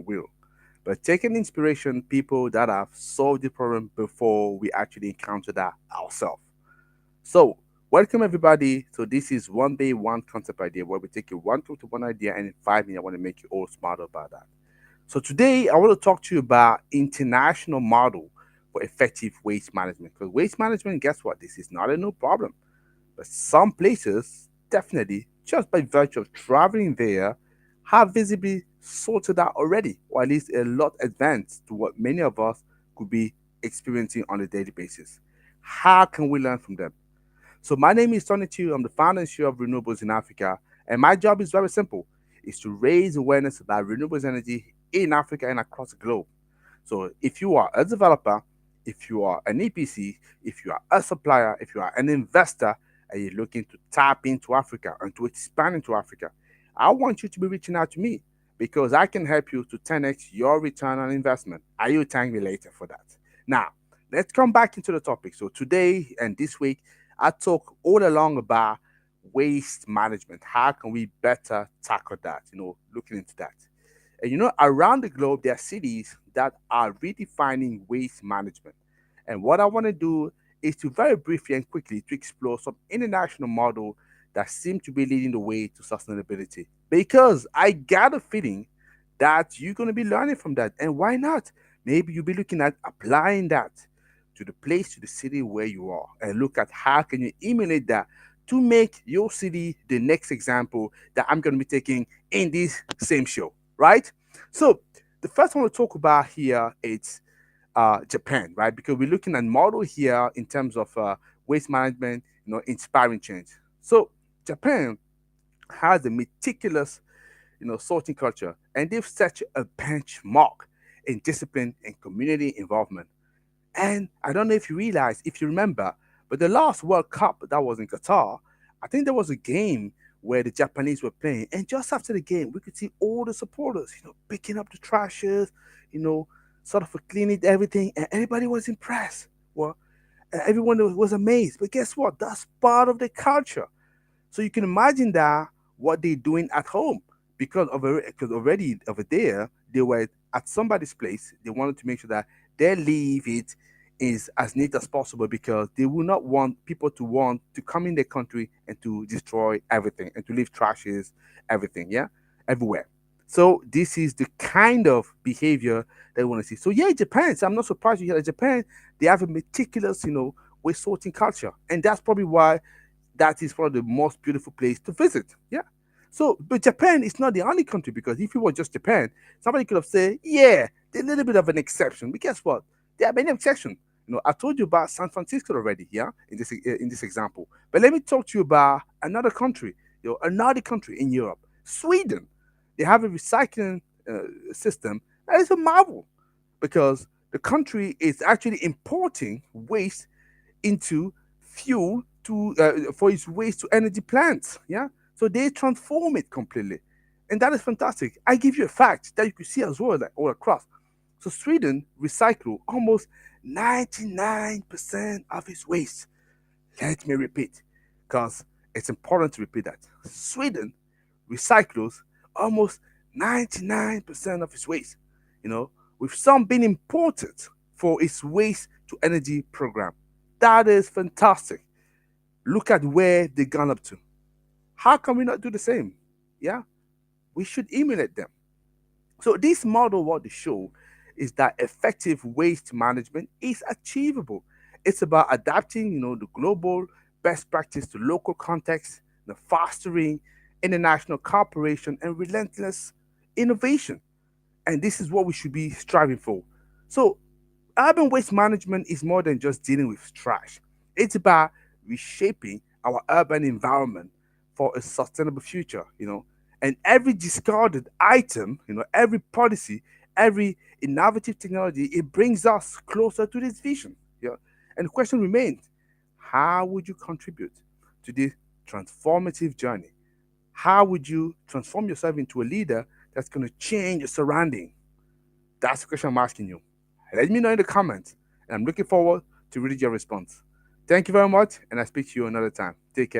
wheel, but taking inspiration people that have solved the problem before we actually encounter that ourselves. So, welcome everybody. So, this is one day, one concept idea where we take you one to one idea, and in 5 minutes, I want to make you all smarter about that. So, today I want to talk to you about international model for effective waste management. Because waste management, guess what? This is not a new problem, but some places definitely, just by virtue of traveling there, have visibly sorted out already, or at least a lot advanced to what many of us could be experiencing on a daily basis. How can we learn from them? So my name is Tony Chu. I'm the founder and CEO of Renewables in Africa, and my job is very simple: is to raise awareness about renewables energy in Africa and across the globe. So if you are a developer, if you are an EPC, if you are a supplier, if you are an investor, and you're looking to tap into Africa and to expand into Africa, I want you to be reaching out to me because I can help you to 10x your return on investment. Are you thank me later for that? Now, let's come back into the topic. So today and this week, I talk all along about waste management. How can we better tackle that? Looking into that. And around the globe, there are cities that are redefining waste management. And what I want to do is to very briefly and quickly to explore some international model that seem to be leading the way to sustainability. Because I got a feeling that you're going to be learning from that. And why not? Maybe you'll be looking at applying that to the place, to the city where you are, and look at how can you emulate that to make your city the next example that I'm going to be taking in this same show, right? So the first one to talk about here is Japan, right? Because we're looking at model here in terms of waste management, inspiring change. So Japan has a meticulous, sorting culture, and they've set a benchmark in discipline and community involvement. And I don't know if you realize, if you remember, but the last World Cup that was in Qatar, I think there was a game where the Japanese were playing, and just after the game, we could see all the supporters, picking up the trashes, you know, sort of cleaning everything, and everybody was impressed. Well, everyone was amazed. But guess what? That's part of the culture. So you can imagine that what they're doing at home because already over there they were at somebody's place. They wanted to make sure that they leave it is as neat as possible because they will not want people to want to come in their country and to destroy everything and to leave trashes, everything, yeah, everywhere. So this is the kind of behavior they want to see. So yeah, Japan. So I'm not surprised you hear that Japan. They have a meticulous, waste sorting culture, and that's probably why that is one of the most beautiful place to visit. Yeah. So, but Japan is not the only country because if it was just Japan, somebody could have said, yeah, they're a little bit of an exception. But guess what? There are many exceptions. I told you about San Francisco already, yeah, in this example. But let me talk to you about another country, another country in Europe, Sweden. They have a recycling system that is a marvel because the country is actually importing waste into fuel to for its waste to energy plants. Yeah, so they transform it completely, and that is fantastic. I give you a fact that you can see as well, like all across. So Sweden recycle almost 99% of its waste. Let me repeat, because it's important to repeat that. Sweden recycles almost 99% of its waste, with some being imported for its waste to energy program. That is fantastic. Look at where they've gone up to. How can we not do the same? Yeah, we should emulate them. So this model, what they show, is that effective waste management is achievable. It's about adapting, the global best practice to local context, the fostering international cooperation, and relentless innovation. And this is what we should be striving for. So urban waste management is more than just dealing with trash. It's about reshaping our urban environment for a sustainable future, And every discarded item, every policy, every innovative technology, it brings us closer to this vision. Yeah. And the question remains, how would you contribute to this transformative journey? How would you transform yourself into a leader that's going to change your surrounding? That's the question I'm asking you. Let me know in the comments, and I'm looking forward to reading your response. Thank you very much, and I'll speak to you another time. Take care.